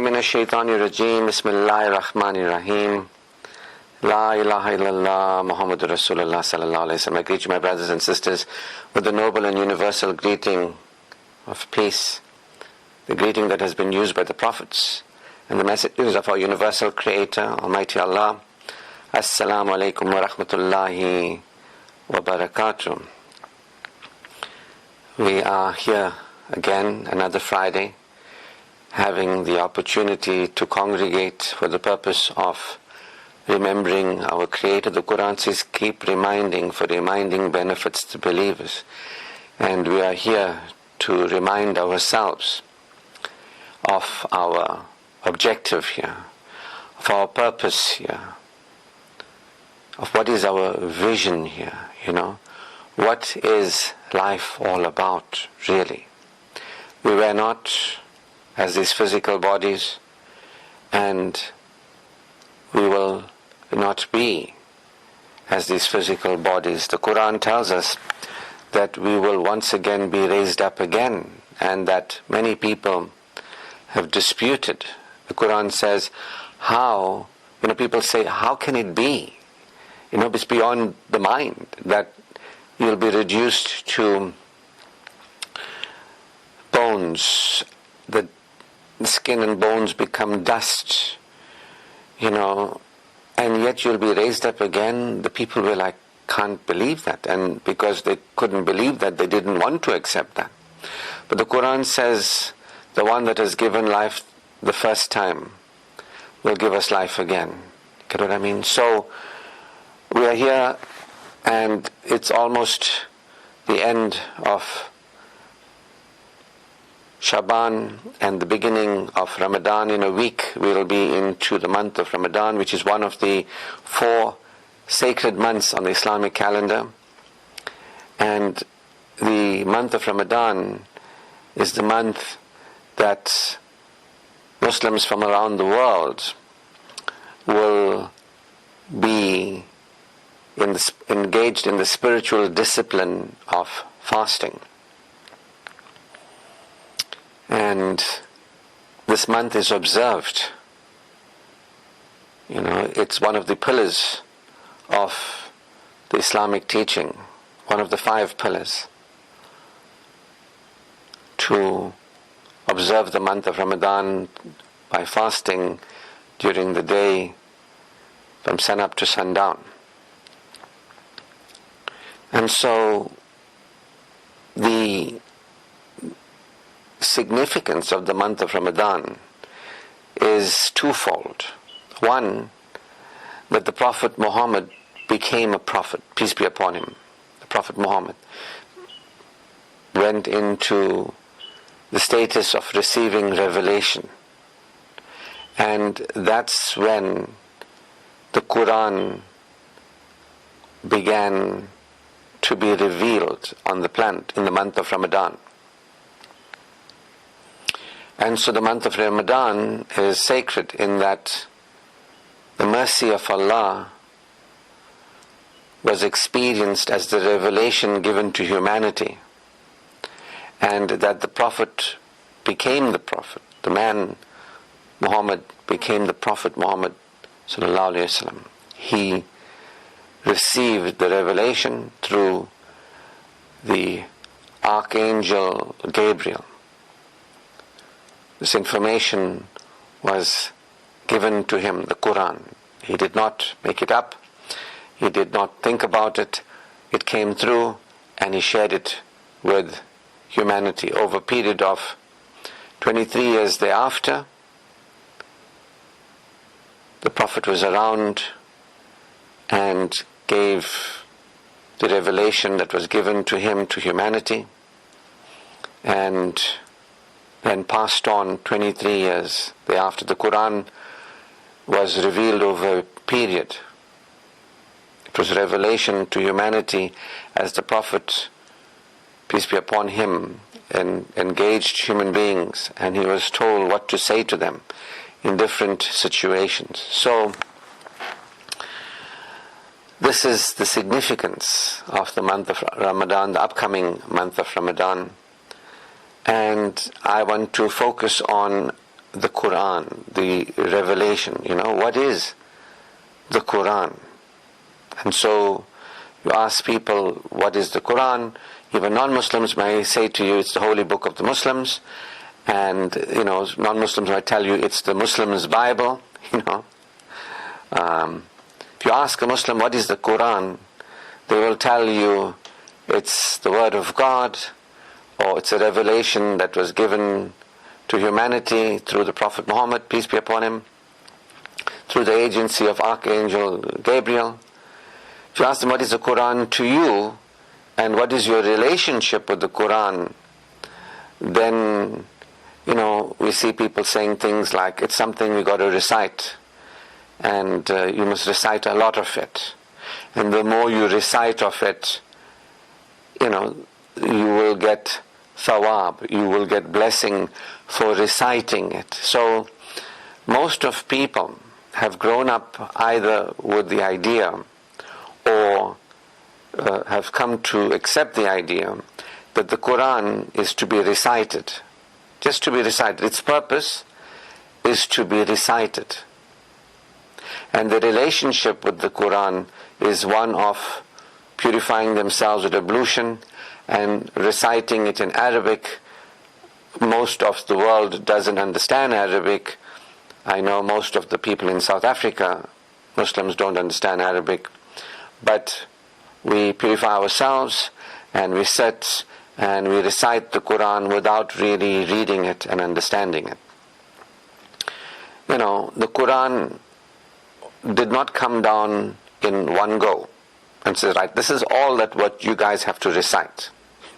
minash shaitanir rajim. Bismillahir Rahmanir Rahim. La ilaha illallah Muhammadur Rasulullah sallallahu alayhi wa sallam. I greet you, my brothers and sisters, with the noble and universal greeting of peace, the greeting that has been used by the prophets and the messages of our universal creator, Almighty Allah. Assalamu alaikum wa rahmatullahi wa barakatuh. We are here again, another Friday, having the opportunity to congregate for the purpose of remembering our Creator. The Quran says, keep reminding, for reminding benefits to believers. And we are here to remind ourselves of our objective here, of our purpose here, of what is our vision here, What is life all about, really? We were not as these physical bodies, and we will not be as these physical bodies. The Quran tells us that we will once again be raised up again, and that many people have disputed. The Quran says, how, people say, how can it be? It's beyond the mind that you'll be reduced to bones, the skin and bones become dust, and yet you'll be raised up again. The people were like, can't believe that. And because they couldn't believe that, they didn't want to accept that. But the Quran says, the one that has given life the first time will give us life again. Get what I mean? So, we are here, and it's almost the end of Shaban and the beginning of Ramadan. In a week we will be into the month of Ramadan, which is one of the 4 sacred months on the Islamic calendar. And the month of Ramadan is the month that Muslims from around the world will be engaged in the spiritual discipline of fasting. And this month is observed. It's one of the pillars of the Islamic teaching, one of the 5 pillars, to observe the month of Ramadan by fasting during the day from sun up to sundown. And so the significance of the month of Ramadan is twofold. One, that the Prophet Muhammad became a prophet, peace be upon him. The Prophet Muhammad went into the status of receiving revelation. And that's when the Quran began to be revealed on the planet in the month of Ramadan. And so the month of Ramadan is sacred in that the mercy of Allah was experienced as the revelation given to humanity, and that the Prophet became the Prophet. The man Muhammad became the Prophet Muhammad sallallahu alaihi wasallam. He received the revelation through the Archangel Gabriel. This information was given to him, the Quran. He did not make it up. He did not think about it. It came through, and he shared it with humanity. Over a period of 23 years thereafter, the Prophet was around and gave the revelation that was given to him to humanity, and then passed on 23 years thereafter. The Quran was revealed over a period. It was revelation to humanity as the Prophet, peace be upon him, engaged human beings, and he was told what to say to them in different situations. So, this is the significance of the month of Ramadan, the upcoming month of Ramadan. And I want to focus on the Quran, the revelation. What is the Quran? And so you ask people, what is the Quran? Even non-Muslims may say to you, it's the holy book of the Muslims. And, non-Muslims might tell you, it's the Muslims' Bible. If you ask a Muslim, what is the Quran? They will tell you, it's the word of God, or it's a revelation that was given to humanity through the Prophet Muhammad, peace be upon him, through the agency of Archangel Gabriel. If you ask them, what is the Quran to you, and what is your relationship with the Quran, then, we see people saying things like, it's something we got to recite, and you must recite a lot of it. And the more you recite of it, you will get thawab, you will get blessing for reciting it. So, most of people have grown up either with the idea or have come to accept the idea that the Quran is to be recited, just to be recited. Its purpose is to be recited. And the relationship with the Quran is one of purifying themselves with ablution and reciting it in Arabic. Most of the world doesn't understand Arabic. I know most of the people in South Africa, Muslims, don't understand Arabic. But we purify ourselves and we sit and we recite the Quran without really reading it and understanding it. The Quran did not come down in one go and say, right, this is all what you guys have to recite.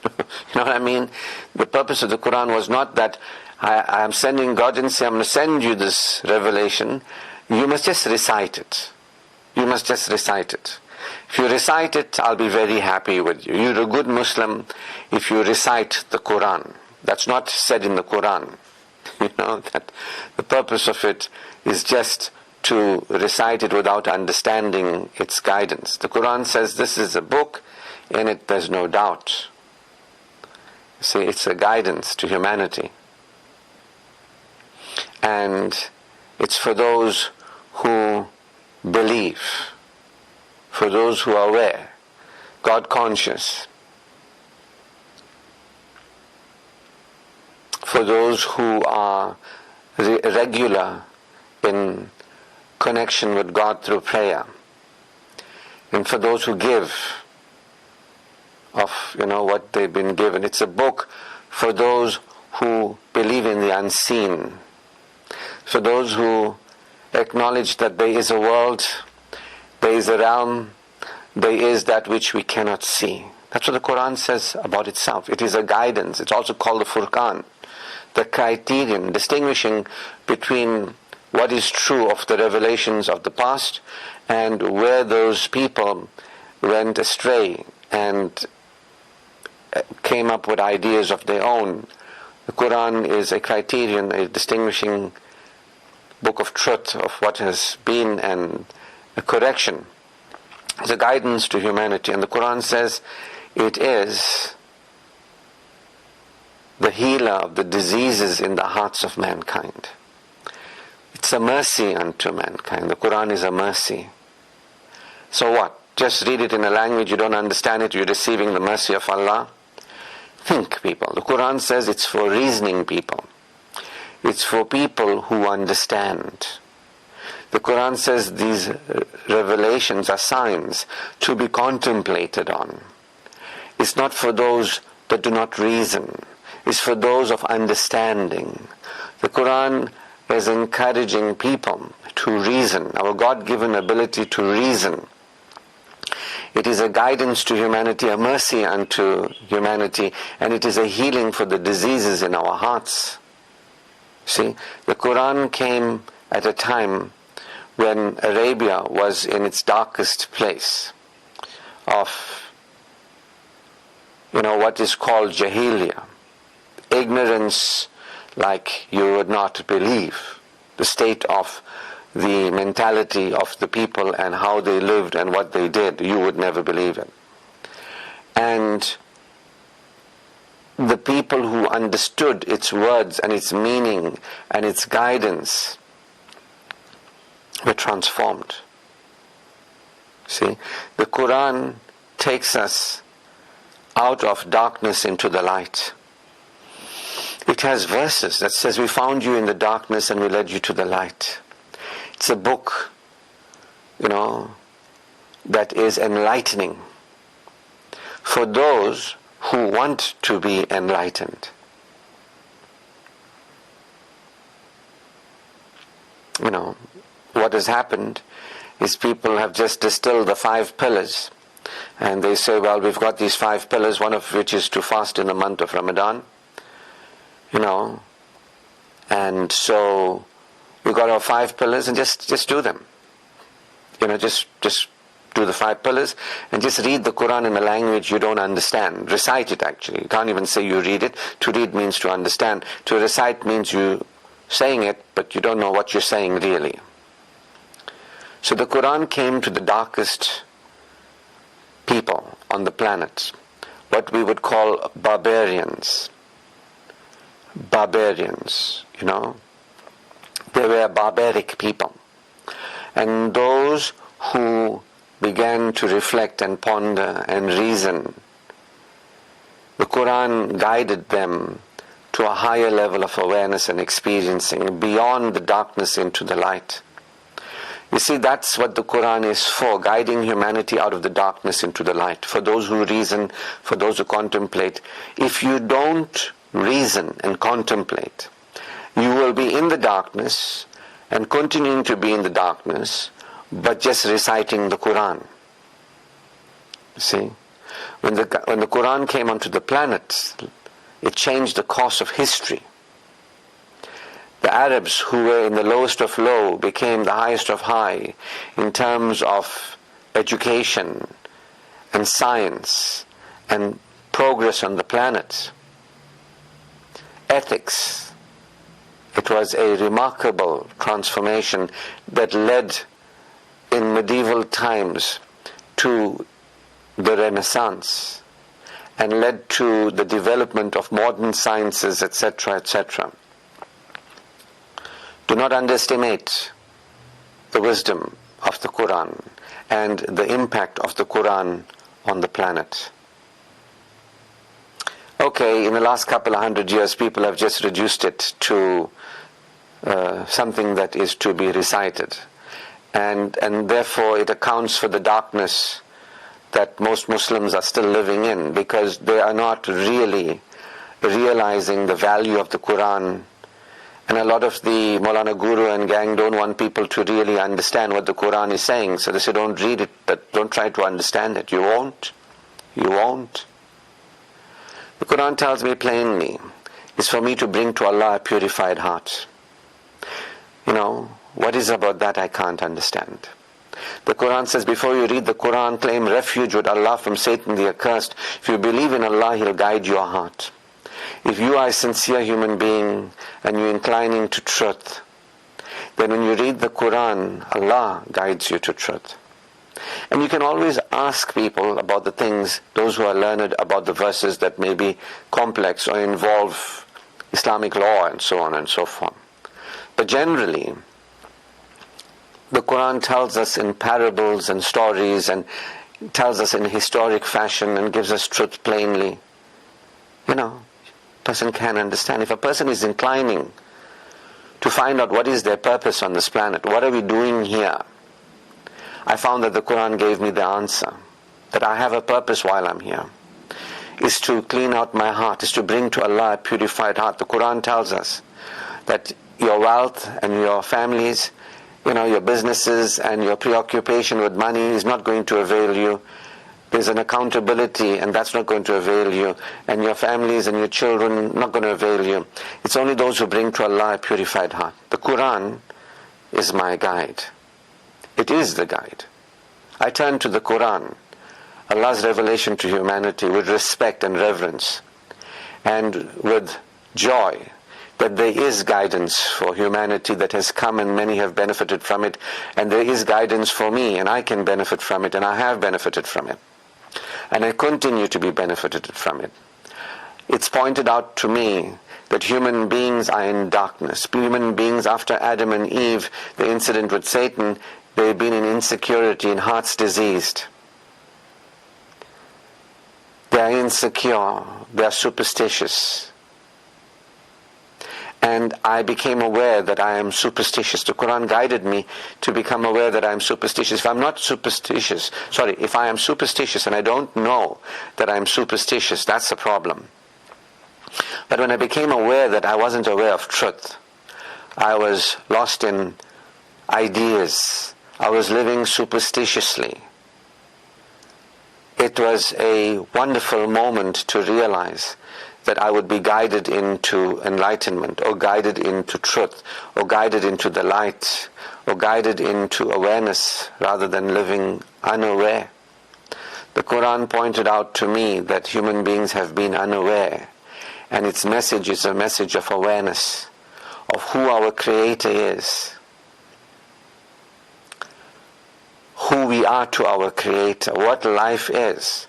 You know what I mean? The purpose of the Quran was not that I am sending God and say, I'm going to send you this revelation. You must just recite it. You must just recite it. If you recite it, I'll be very happy with you. You're a good Muslim if you recite the Quran. That's not said in the Quran. That the purpose of it is just to recite it without understanding its guidance. The Quran says this is a book, in it there's no doubt. See, it's a guidance to humanity. And it's for those who believe, for those who are aware, God conscious, for those who are regular in connection with God through prayer, and for those who give of what they've been given. It's a book for those who believe in the unseen, for those who acknowledge that there is a world, there is a realm, there is that which we cannot see. That's what the Quran says about itself. It is a guidance. It's also called the Furqan, the criterion distinguishing between what is true of the revelations of the past and where those people went astray and came up with ideas of their own. The Quran is a criterion, a distinguishing book of truth of what has been, and a correction. It's a guidance to humanity. And the Quran says it is the healer of the diseases in the hearts of mankind. It's a mercy unto mankind. The Quran is a mercy. So what? Just read it in a language you don't understand it, you're receiving the mercy of Allah? Think, people. The Quran says it's for reasoning people. It's for people who understand. The Quran says these revelations are signs to be contemplated on. It's not for those that do not reason. It's for those of understanding. The Quran is encouraging people to reason, our God-given ability to reason. It is a guidance to humanity, a mercy unto humanity, and it is a healing for the diseases in our hearts. See, the Quran came at a time when Arabia was in its darkest place of, what is called Jahiliyyah, ignorance like you would not believe, the state of the mentality of the people and how they lived and what they did, you would never believe it. And the people who understood its words and its meaning and its guidance were transformed. See, the Quran takes us out of darkness into the light. It has verses that says, we found you in the darkness and we led you to the light. It's a book, that is enlightening for those who want to be enlightened. What has happened is people have just distilled the 5 pillars, and they say, well, we've got these 5 pillars, one of which is to fast in the month of Ramadan, and so we've got our 5 pillars, and just do them. Just do the 5 pillars, and just read the Quran in a language you don't understand. Recite it, actually. You can't even say you read it. To read means to understand. To recite means you saying it, but you don't know what you're saying really. So the Quran came to the darkest people on the planet, what we would call barbarians. Barbarians, They were barbaric people. And those who began to reflect and ponder and reason, the Quran guided them to a higher level of awareness and experiencing, beyond the darkness into the light. You see, that's what the Quran is for, guiding humanity out of the darkness into the light. For those who reason, for those who contemplate. If you don't reason and contemplate, you will be in the darkness and continuing to be in the darkness, but just reciting the Quran. You see, when the Quran came onto the planet, it changed the course of history. The Arabs, who were in the lowest of low, became the highest of high in terms of education and science and progress on the planet. Ethics. It was a remarkable transformation that led in medieval times to the Renaissance and led to the development of modern sciences, etc., etc. Do not underestimate the wisdom of the Quran and the impact of the Quran on the planet. Okay, in the last couple of 100 years, people have just reduced it to something that is to be recited. And therefore it accounts for the darkness that most Muslims are still living in, because they are not really realizing the value of the Quran. And a lot of the Maulana Guru and gang don't want people to really understand what the Quran is saying. So they say, don't read it, but don't try to understand it. You won't. You won't. The Quran tells me plainly, it's for me to bring to Allah a purified heart. What is about that I can't understand. The Quran says, before you read the Quran, claim refuge with Allah from Satan the accursed. If you believe in Allah, He'll guide your heart. If you are a sincere human being and you're inclining to truth, then when you read the Quran, Allah guides you to truth. And you can always ask people about the things, those who are learned about the verses that may be complex or involve Islamic law and so on and so forth. But generally, the Quran tells us in parables and stories and tells us in historic fashion and gives us truth plainly. Person can understand. If a person is inclining to find out what is their purpose on this planet, what are we doing here, I found that the Quran gave me the answer, that I have a purpose while I'm here, is to clean out my heart, is to bring to Allah a purified heart. The Quran tells us that your wealth and your families, your businesses and your preoccupation with money is not going to avail you. There's an accountability, and that's not going to avail you. And your families and your children not going to avail you. It's only those who bring to Allah a purified heart. The Quran is my guide. It is the guide. I turn to the Quran, Allah's revelation to humanity, with respect and reverence, and with joy that there is guidance for humanity that has come and many have benefited from it, and there is guidance for me and I can benefit from it, and I have benefited from it, and I continue to be benefited from it. It's pointed out to me that human beings are in darkness. Human beings, after Adam and Eve, the incident with Satan, they've been in insecurity, in hearts diseased. They are insecure, they are superstitious. And I became aware that I am superstitious. The Quran guided me to become aware that I am superstitious. If I am superstitious and I don't know that I am superstitious, that's a problem. But when I became aware that I wasn't aware of truth, I was lost in ideas, I was living superstitiously, it was a wonderful moment to realize that I would be guided into enlightenment, or guided into truth, or guided into the light, or guided into awareness rather than living unaware. The Quran pointed out to me that human beings have been unaware, and its message is a message of awareness of who our Creator is, who we are to our Creator, what life is,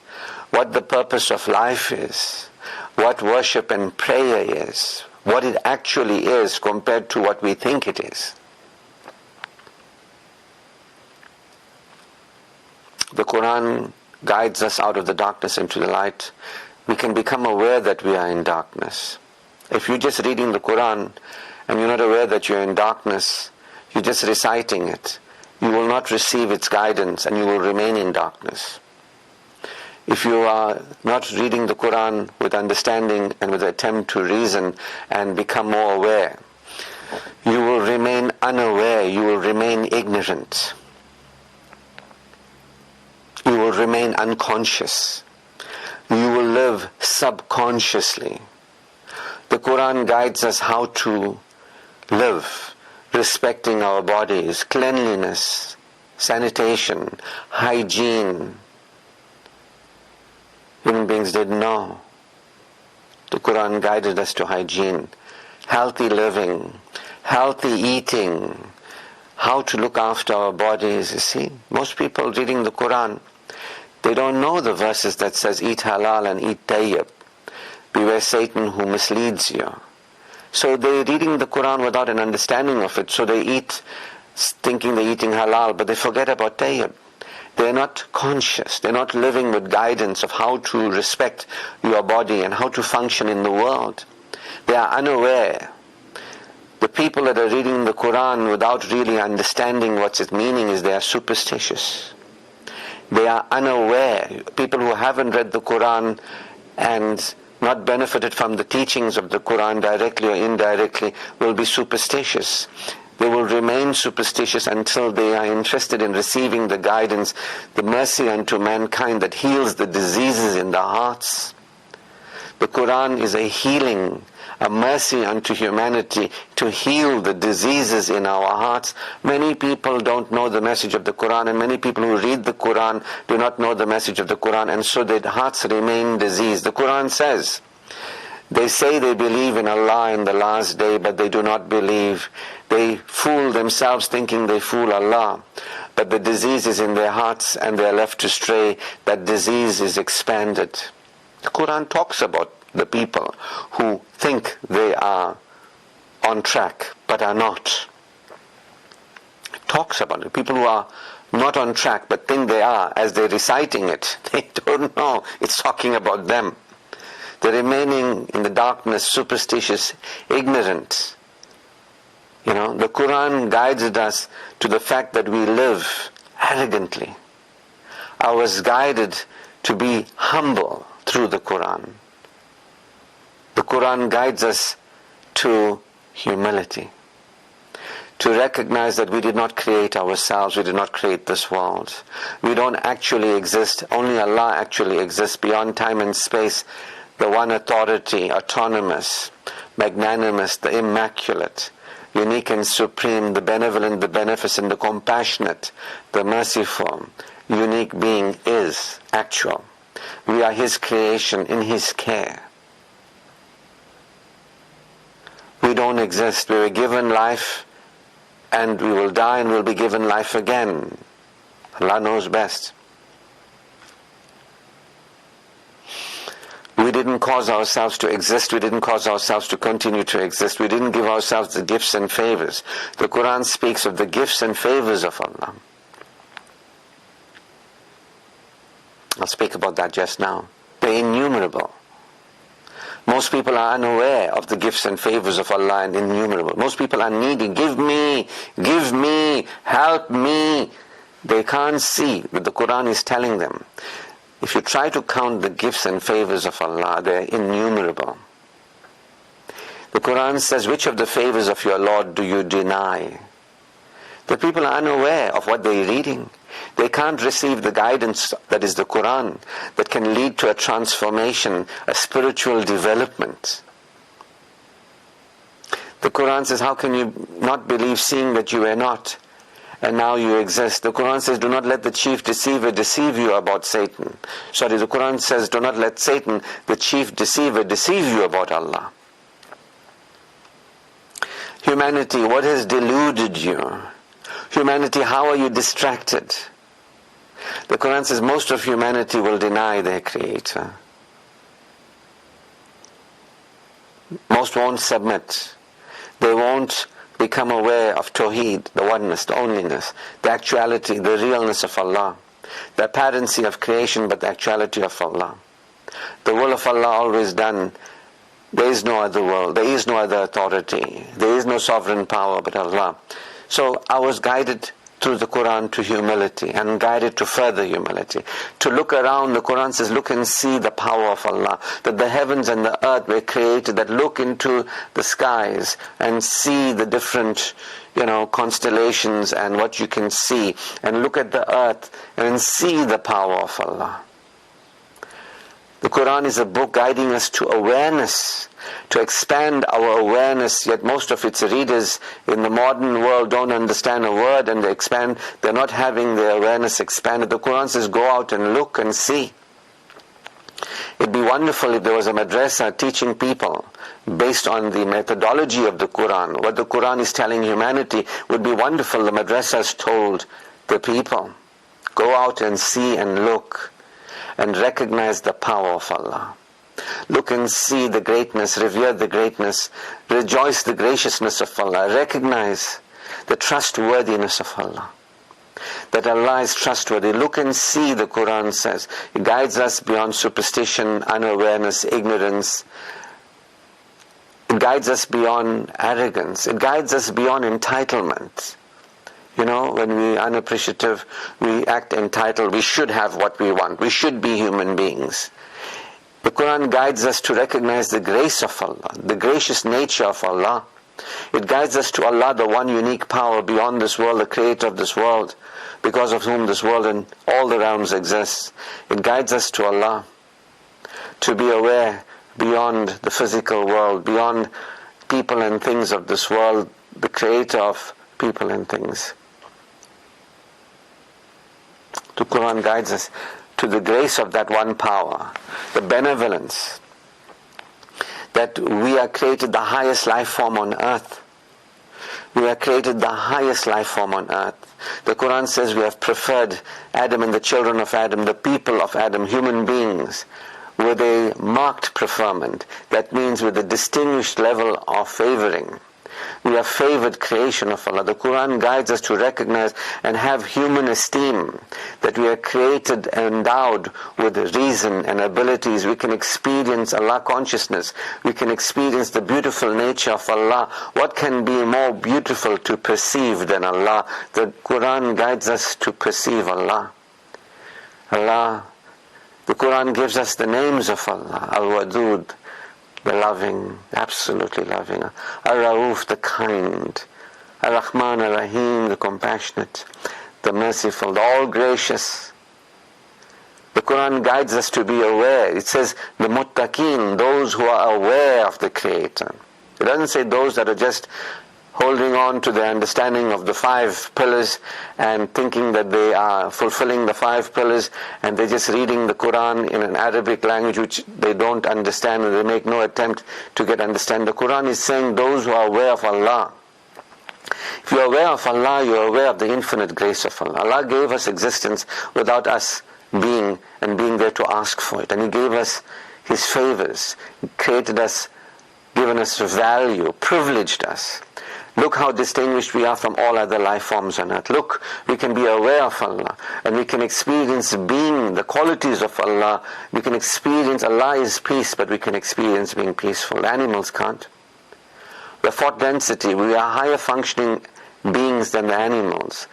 what the purpose of life is, what worship and prayer is, what it actually is compared to what we think it is. The Quran guides us out of the darkness into the light. We can become aware that we are in darkness. If you're just reading the Quran and you're not aware that you're in darkness, you're just reciting it, you will not receive its guidance and you will remain in darkness. If you are not reading the Quran with understanding and with an attempt to reason and become more aware, you will remain unaware, you will remain ignorant, you will remain unconscious, you will live subconsciously. The Quran guides us how to live, respecting our bodies, cleanliness, sanitation, hygiene. Human beings didn't know. The Quran guided us to hygiene, healthy living, healthy eating, how to look after our bodies. You see, most people reading the Quran, they don't know the verses that says eat halal and eat tayyib. Beware Satan who misleads you. So they're reading the Quran without an understanding of it. So they eat thinking they're eating halal, but they forget about tayyib. They're not conscious. They're not living with guidance of how to respect your body and how to function in the world. They are unaware. The people that are reading the Quran without really understanding what's its meaning is they are superstitious. They are unaware. People who haven't read the Quran and not benefited from the teachings of the Quran directly or indirectly will be superstitious. They will remain superstitious until they are interested in receiving the guidance, the mercy unto mankind that heals the diseases in their hearts. The Quran is a healing, a mercy unto humanity to heal the diseases in our hearts. Many people don't know the message of the Quran, and many people who read the Quran do not know the message of the Quran, and so their hearts remain diseased. The Quran says, they say they believe in Allah in the last day, but they do not believe. They fool themselves thinking they fool Allah. But the disease is in their hearts and they are left to stray. That disease is expanded. The Quran talks about the people who think they are on track but are not. It talks about it. People who are not on track but think they are, as they're reciting it. They don't know. It's talking about them. They're remaining in the darkness, superstitious, ignorant. The Quran guided us to the fact that we live arrogantly. I was guided to be humble through the Quran. The Quran guides us to humility, to recognize that we did not create ourselves, we did not create this world. We don't actually exist, only Allah actually exists beyond time and space. The one authority, autonomous, magnanimous, the immaculate, unique and supreme, the benevolent, the beneficent, the compassionate, the merciful, unique being is actual. We are His creation in His care. We don't exist. We were given life and we will die and we'll be given life again. Allah knows best. We didn't cause ourselves to exist. We didn't cause ourselves to continue to exist. We didn't give ourselves the gifts and favors. The Quran speaks of the gifts and favors of Allah. I'll speak about that just now. They're innumerable. Most people are unaware of the gifts and favors of Allah and innumerable. Most people are needy. Give me, help me. They can't see what the Quran is telling them. If you try to count the gifts and favors of Allah, they're innumerable. The Quran says, which of the favors of your Lord do you deny? The people are unaware of what they're reading. They can't receive the guidance that is the Quran, that can lead to a transformation, a spiritual development. The Quran says, how can you not believe seeing that you were not, and now you exist? The Quran says, do not let the chief deceiver deceive you about Satan. Sorry, the Quran says, do not let Satan, the chief deceiver, deceive you about Allah. Humanity, what has deluded you? Humanity, how are you distracted? The Quran says most of humanity will deny their Creator. Most won't submit. They won't become aware of Tawheed, the oneness, the onlyness, the actuality, the realness of Allah, the apparency of creation, but the actuality of Allah. The will of Allah always done. There is no other world. There is no other authority. There is no sovereign power but Allah. So I was guided through the Quran to humility, and guided to further humility. To look around, the Quran says, look and see the power of Allah. That the heavens and the earth were created, that look into the skies and see the different, constellations and what you can see. And look at the earth and see the power of Allah. The Quran is a book guiding us to awareness, to expand our awareness, yet most of its readers in the modern world don't understand a word, and they're not having their awareness expanded. The Quran says, go out and look and see. It'd be wonderful if there was a madrasa teaching people based on the methodology of the Quran. What the Quran is telling humanity would be wonderful. The madrasas told the people, go out and see and look and recognize the power of Allah. Look and see the greatness, revere the greatness, rejoice the graciousness of Allah, recognize the trustworthiness of Allah. That Allah is trustworthy. Look and see, the Quran says. It guides us beyond superstition, unawareness, ignorance. It guides us beyond arrogance. It guides us beyond entitlement. When we're unappreciative, we act entitled. We should have what we want. We should be human beings. The Quran guides us to recognize the grace of Allah, the gracious nature of Allah. It guides us to Allah, the one unique power beyond this world, the creator of this world, because of whom this world and all the realms exist. It guides us to Allah, to be aware beyond the physical world, beyond people and things of this world, the creator of people and things. The Quran guides us to the grace of that one power, the benevolence, that we are created the highest life form on earth. We are created the highest life form on earth. The Quran says we have preferred Adam and the children of Adam, the people of Adam, human beings, with a marked preferment. That means with a distinguished level of favoring. We are favored creation of Allah. The Quran guides us to recognize and have human esteem, that we are created, endowed with reason and abilities. We can experience Allah consciousness. We can experience the beautiful nature of Allah. What can be more beautiful to perceive than Allah? The Quran guides us to perceive Allah. Allah, the Quran gives us the names of Allah. Al-Wadud, the loving, absolutely loving. Ar-Rauf, the kind. Ar-Rahman, Ar-Rahim, the compassionate, the merciful, the all-gracious. The Quran guides us to be aware. It says, the muttaqeen, those who are aware of the Creator. It doesn't say those that are just holding on to their understanding of the 5 pillars and thinking that they are fulfilling the 5 pillars, and they're just reading the Quran in an Arabic language which they don't understand, and they make no attempt to get understand. The Quran is saying those who are aware of Allah. If you're aware of Allah, you're aware of the infinite grace of Allah. Allah gave us existence without us being there to ask for it. And He gave us His favors, created us, given us value, privileged us. Look how distinguished we are from all other life forms on earth. Look, we can be aware of Allah and we can experience being, the qualities of Allah. We can experience Allah is peace, but we can experience being peaceful. The animals can't. We're fourth density. We are higher functioning beings than the animals.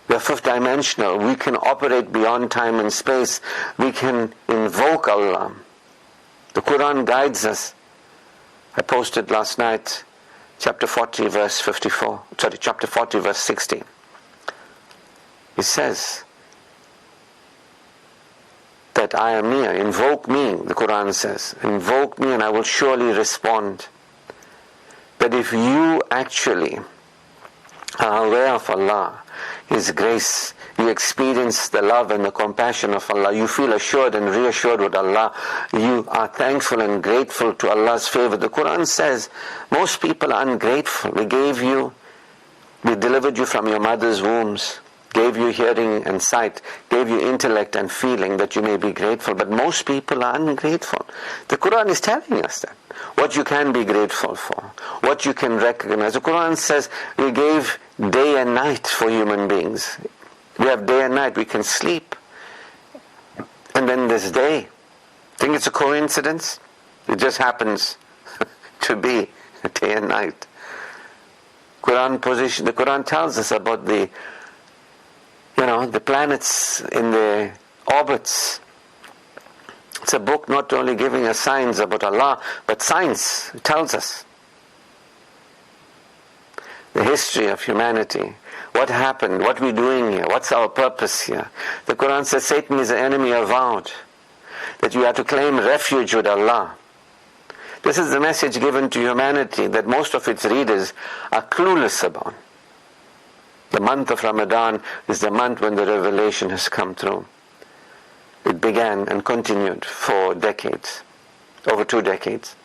We are fifth dimensional. We can operate beyond time and space. We can invoke Allah. The Quran guides us. I posted last night chapter 40 verse 60. It says that I am near, invoke me, the Quran says, invoke me and I will surely respond. That if you actually are aware of Allah, His grace, you experience the love and the compassion of Allah, you feel assured and reassured with Allah, you are thankful and grateful to Allah's favor. The Quran says most people are ungrateful. We delivered you from your mother's wombs, gave you hearing and sight, gave you intellect and feeling that you may be grateful, but most people are ungrateful. The Quran is telling us that. What you can be grateful for, what you can recognize. The Quran says we gave day and night for human beings. We have day and night, we can sleep. And then there's day. Think it's a coincidence? It just happens to be day and night. The Quran tells us about the planets in their orbits. It's a book not only giving us signs about Allah, but science tells us the history of humanity. What happened? What we're doing here? What's our purpose here? The Quran says Satan is an enemy avowed. That you have to claim refuge with Allah. This is the message given to humanity that most of its readers are clueless about. The month of Ramadan is the month when the revelation has come through. It began and continued for decades, over 2 decades.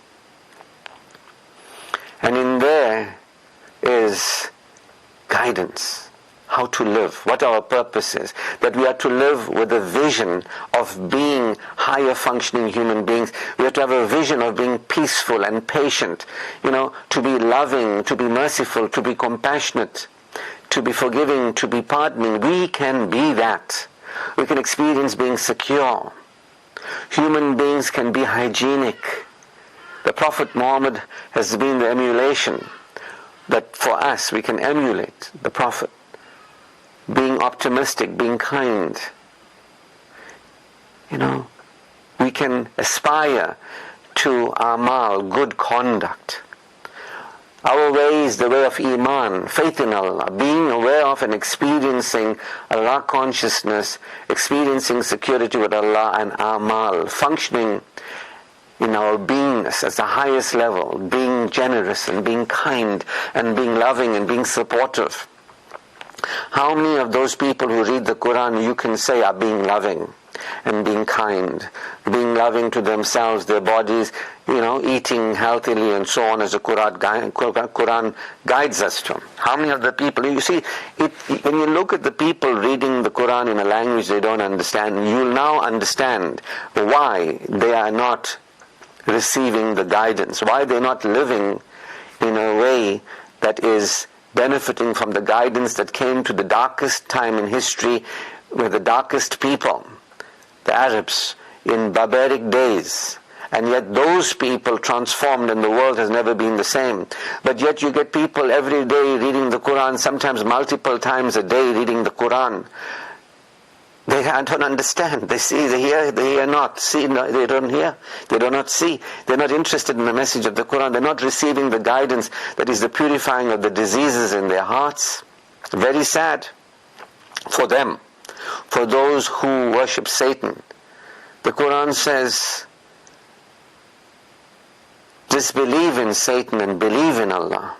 And in there is guidance, how to live, what our purpose is, that we are to live with a vision of being higher functioning human beings. We have to have a vision of being peaceful and patient, to be loving, to be merciful, to be compassionate, to be forgiving, to be pardoning. We can be that. We can experience being secure. Human beings can be hygienic. The Prophet Muhammad has been the emulation that for us we can emulate the Prophet. Being optimistic, being kind. We can aspire to amal, good conduct. Our way is the way of Iman, faith in Allah, being aware of and experiencing Allah consciousness, experiencing security with Allah and amal, functioning in our beingness as the highest level, being generous and being kind and being loving and being supportive. How many of those people who read the Quran you can say are being loving and being kind, being loving to themselves, their bodies, eating healthily and so on, as the Quran guides us to? How many of the people, you see, when you look at the people reading the Quran in a language they don't understand, you'll now understand why they are not receiving the guidance, why they're not living in a way that is benefiting from the guidance that came to the darkest time in history, with the darkest people, the Arabs, in barbaric days. And yet those people transformed and the world has never been the same. But yet you get people every day reading the Quran, sometimes multiple times a day reading the Quran. They don't understand. They see, they hear not. See, no, they don't hear. They do not see. They're not interested in the message of the Quran. They're not receiving the guidance that is the purifying of the diseases in their hearts. Very sad for them. For those who worship Satan. The Quran says, disbelieve in Satan and believe in Allah.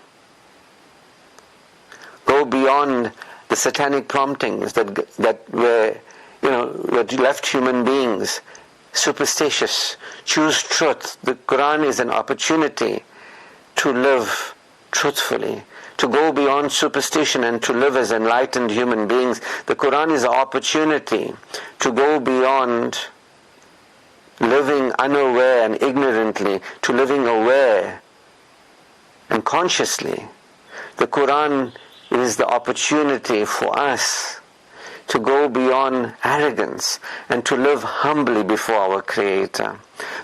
Go beyond the satanic promptings that were, that left human beings superstitious. Choose truth. The Quran is an opportunity to live truthfully, to go beyond superstition and to live as enlightened human beings. The Quran is an opportunity to go beyond living unaware and ignorantly to living aware and consciously. The Quran is the opportunity for us to go beyond arrogance and to live humbly before our Creator.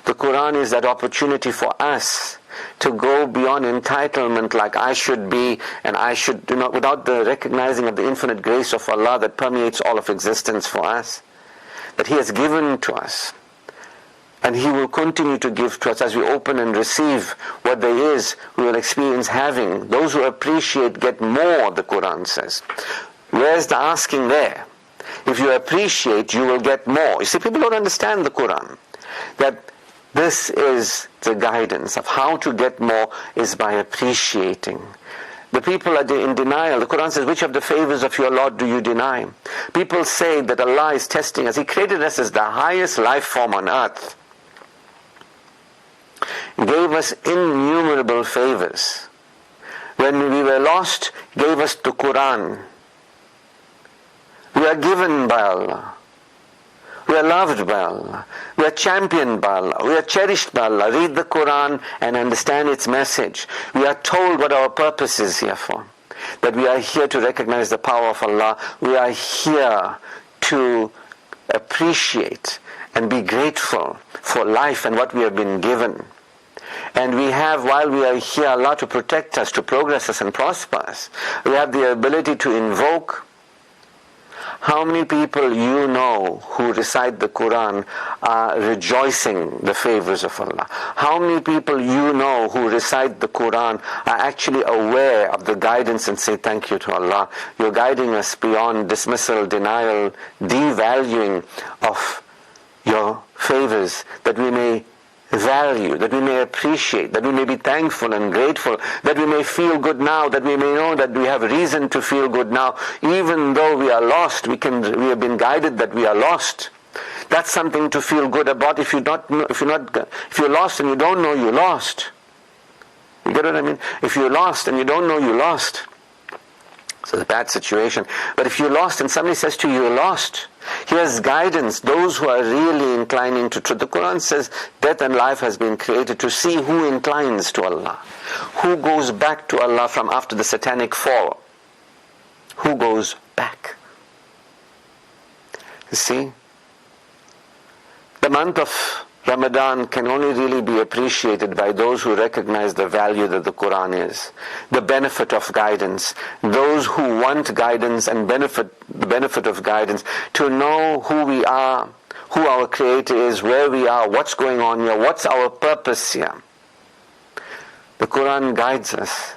The Quran is that opportunity for us to go beyond entitlement, like I should be and I should do not, without the recognizing of the infinite grace of Allah that permeates all of existence for us, that He has given to us. And He will continue to give to us as we open and receive what there is, we will experience having. Those who appreciate get more, the Quran says. Where's the asking there? If you appreciate, you will get more. You see, people don't understand the Quran. That this is the guidance of how to get more is by appreciating. The people are in denial. The Quran says, which of the favors of your Lord do you deny? People say that Allah is testing us. He created us as the highest life form on earth. Gave us innumerable favors. When we were lost, gave us the Quran. We are given by Allah. We are loved by Allah. We are championed by Allah. We are cherished by Allah. Read the Quran and understand its message. We are told what our purpose is here for. That we are here to recognize the power of Allah. We are here to appreciate and be grateful for life and what we have been given. And we have, while we are here, Allah to protect us, to progress us and prosper us. We have the ability to invoke. How many people you know who recite the Quran are rejoicing the favors of Allah? How many people you know who recite the Quran are actually aware of the guidance and say thank you to Allah? You're guiding us beyond dismissal, denial, devaluing of your favors, that we may value, that we may appreciate, that we may be thankful and grateful, that we may feel good now, that we may know that we have reason to feel good now. Even though we are lost, we have been guided that we are lost. That's something to feel good about. If you're lost and you don't know you're lost. You get what I mean? If you're lost and you don't know you're lost, so it's a bad situation. But if you're lost and somebody says to you, you're lost, here's guidance. Those who are really inclining to truth. The Quran says death and life has been created to see who inclines to Allah. Who goes back to Allah from after the satanic fall. Who goes back? You see? The month of Ramadan can only really be appreciated by those who recognize the value that the Quran is, the benefit of guidance, those who want guidance and the benefit of guidance, to know who we are, who our Creator is, where we are, what's going on here, what's our purpose here. The Quran guides us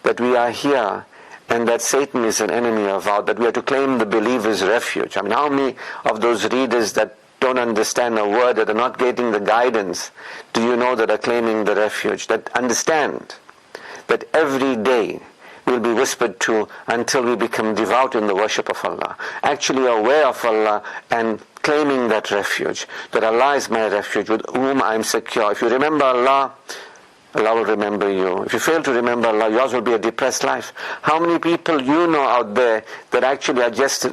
that we are here and that Satan is an enemy of ours, that we are to claim the believer's refuge. I mean, how many of those readers that don't understand a word, that are not getting the guidance, do you know that are claiming the refuge, that understand that every day will be whispered to until we become devout in the worship of Allah, actually aware of Allah and claiming that refuge, that Allah is my refuge with whom I am secure. If you remember Allah, Allah will remember you. If you fail to remember Allah, yours will be a depressed life. How many people you know out there that actually are just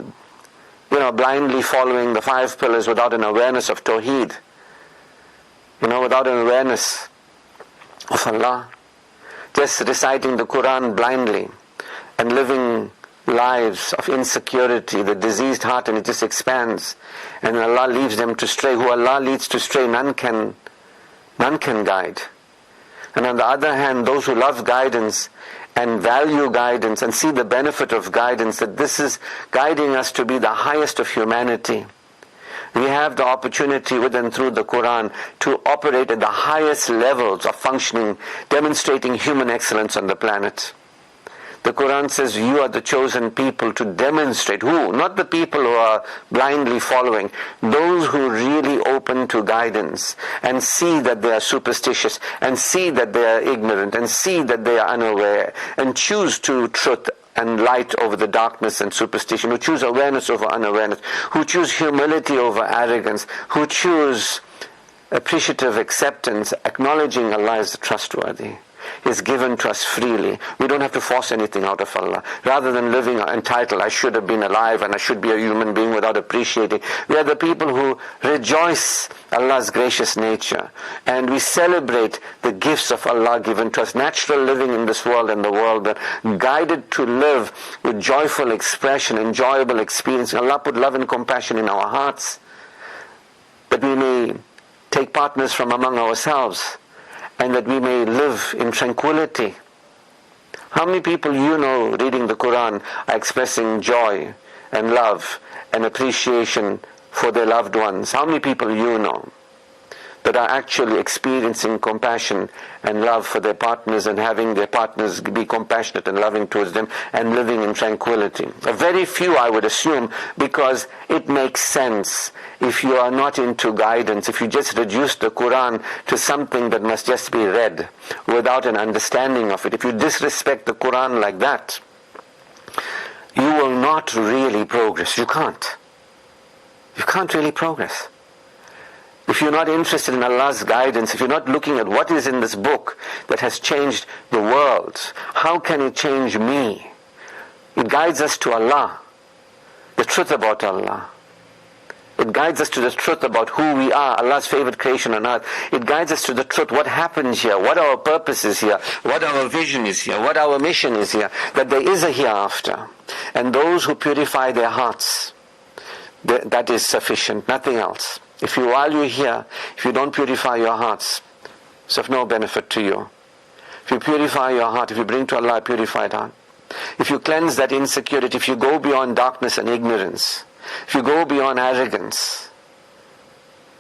blindly following the 5 pillars without an awareness of Tawheed, without an awareness of Allah, just reciting the Quran blindly and living lives of insecurity, the diseased heart, and it just expands, and Allah leaves them to stray. Who Allah leads to stray, none can guide. And on the other hand, those who love guidance and value guidance and see the benefit of guidance, that this is guiding us to be the highest of humanity. We have the opportunity with and through the Quran to operate at the highest levels of functioning, demonstrating human excellence on the planet. The Quran says you are the chosen people to demonstrate. Who? Not the people who are blindly following. Those who really open to guidance and see that they are superstitious and see that they are ignorant and see that they are unaware and choose to truth and light over the darkness and superstition, who choose awareness over unawareness, who choose humility over arrogance, who choose appreciative acceptance, acknowledging Allah as trustworthy. is given to us freely. We don't have to force anything out of Allah. Rather than living entitled, I should have been alive and I should be a human being without appreciating. We are the people who rejoice Allah's gracious nature. And we celebrate the gifts of Allah given to us. Natural living in this world and the world, but guided to live with joyful expression, enjoyable experience. Allah put love and compassion in our hearts, that we may take partners from among ourselves, and that we may live in tranquility. How many people you know reading the Quran are expressing joy and love and appreciation for their loved ones? How many people you know that are actually experiencing compassion and love for their partners and having their partners be compassionate and loving towards them and living in tranquility? A very few, I would assume, because it makes sense. If you are not into guidance, if you just reduce the Quran to something that must just be read without an understanding of it, if you disrespect the Quran like that, you will not really progress. You can't. You can't really progress. If you're not interested in Allah's guidance, if you're not looking at what is in this book that has changed the world, how can it change me? It guides us to Allah, the truth about Allah. It guides us to the truth about who we are, Allah's favorite creation on earth. It guides us to the truth, what happens here, what our purpose is here, what our vision is here, what our mission is here, that there is a hereafter. And those who purify their hearts, that is sufficient, nothing else. While you're here, if you don't purify your hearts, it's of no benefit to you. If you purify your heart, if you bring to Allah a purified heart, if you cleanse that insecurity, if you go beyond darkness and ignorance, if you go beyond arrogance,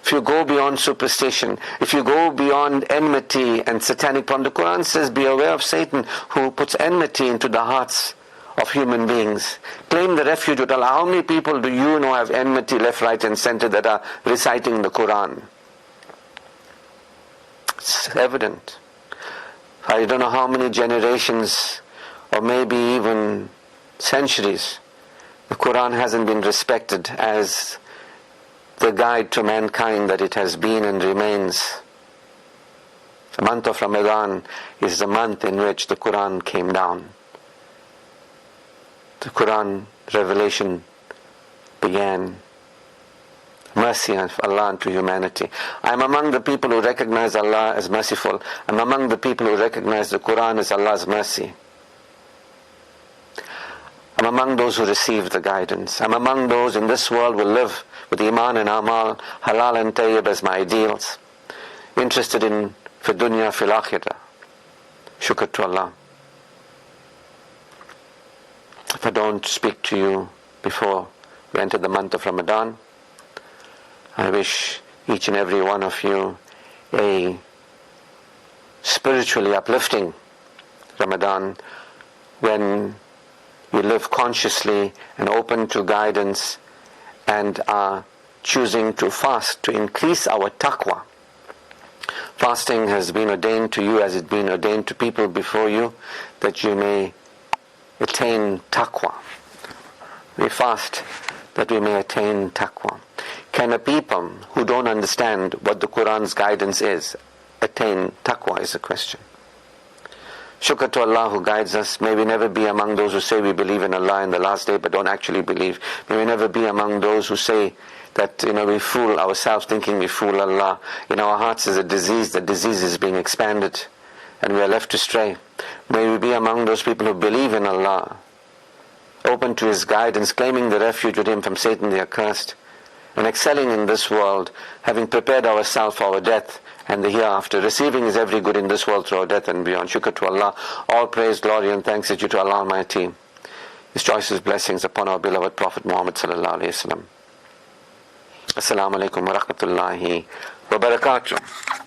if you go beyond superstition, if you go beyond enmity and satanic problem, the Quran says, be aware of Satan who puts enmity into the hearts of human beings. Claim the refuge with Allah. How many people do you know have enmity left, right and center that are reciting the Quran? It's evident. I don't know how many generations or maybe even centuries the Quran hasn't been respected as the guide to mankind that it has been and remains. The month of Ramadan is the month in which the Quran came down. The Quran revelation began. Mercy of Allah unto humanity. I am among the people who recognize Allah as merciful. I am among the people who recognize the Quran as Allah's mercy. I am among those who receive the guidance. I am among those in this world who live with Iman and Amal, Halal and Tayyib as my ideals. Interested in fi dunya fil akhirah. Shukr to Allah. If I don't speak to you before we enter the month of Ramadan, I wish each and every one of you a spiritually uplifting Ramadan, when we live consciously and open to guidance and are choosing to fast to increase our taqwa. Fasting has been ordained to you as it has been ordained to people before you, that you may attain taqwa. We fast that we may attain taqwa. Can a people who don't understand what the Quran's guidance is attain taqwa is the question. Shukr to Allah who guides us. May we never be among those who say we believe in Allah in the last day but don't actually believe. May we never be among those who say that we fool ourselves thinking we fool Allah. In our hearts is a disease. The disease is being expanded and we are left to stray. May we be among those people who believe in Allah, open to His guidance, claiming the refuge with Him from Satan the accursed, and excelling in this world, having prepared ourselves for our death and the hereafter, receiving His every good in this world through our death and beyond. Shukr to Allah. All praise, glory and thanks is due to Allah Almighty. His choicest blessings upon our beloved Prophet Muhammad sallallahu alaihi wasallam. Assalamu alaikum wa rahmatullahi wa barakatuh.